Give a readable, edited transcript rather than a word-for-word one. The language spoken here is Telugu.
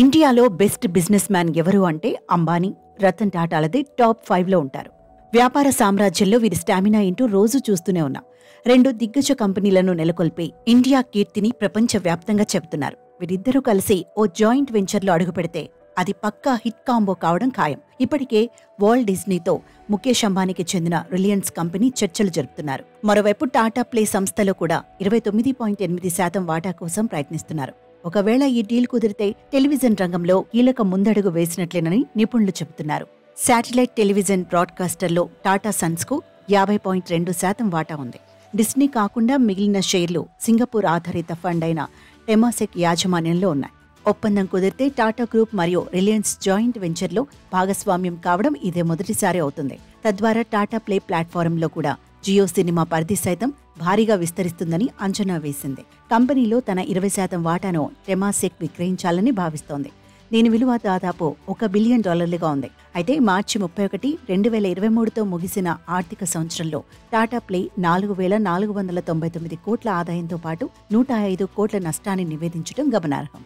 ఇండియాలో బెస్ట్ బిజినెస్ మ్యాన్ ఎవరు అంటే అంబానీ, రతన్ టాటాలదే టాప్ 5లో ఉంటారు. వ్యాపార సామ్రాజ్యంలో వీరి స్టామినా ఏంటో రోజూ చూస్తూనే ఉన్నాం. 2 దిగ్గజ కంపెనీలను నెలకొల్పి ఇండియా కీర్తిని ప్రపంచవ్యాప్తంగా చెబుతున్నారు. వీరిద్దరూ కలిసి ఓ జాయింట్ వెంచర్లో అడుగుపెడితే అది పక్కా హిట్ కాంబో కావడం ఖాయం. ఇప్పటికే వాల్ట్ డిస్నీతో ముఖేష్ అంబానీకి చెందిన రిలయన్స్ కంపెనీ చర్చలు జరుపుతున్నారు. మరోవైపు టాటా ప్లే సంస్థలో కూడా 29.8% వాటా కోసం ప్రయత్నిస్తున్నారు. ఒకవేళ ఈ డీల్ కుదిరితే టెలివిజన్ రంగంలో కీలక ముందడుగు వేసినట్లేనని నిపుణులు చెబుతున్నారు. శాటిలైట్ టెలివిజన్ బ్రాడ్కాస్టర్లో టాటా సన్స్కు 50.2% వాటా ఉంది. డిస్నీ కాకుండా మిగిలిన షేర్లు సింగపూర్ ఆధారిత ఫండ్ అయిన టెమాసెక్ యాజమాన్యంలో ఉన్నాయి. ఒప్పందం కుదిరితే టాటా గ్రూప్ మరియు రిలయన్స్ జాయింట్ వెంచర్లో భాగస్వామ్యం కావడం ఇదే మొదటిసారి అవుతుంది. తద్వారా టాటా ప్లే ప్లాట్ఫారంలో కూడా జియో సినిమా పరిధి సైతం భారీగా విస్తరిస్తుందని అంచనా వేసింది. కంపెనీలో తన 20% వాటాను టెమాసెక్ విక్రయించాలని భావిస్తోంది. దీని విలువ దాదాపు $1 బిలియన్ ఉంది. అయితే మార్చి 31, 2023తో ముగిసిన ఆర్థిక సంవత్సరంలో టాటా ప్లే 4,499 కోట్ల ఆదాయంతో పాటు 105 కోట్ల నష్టాన్ని నివేదించడం గమనార్హం.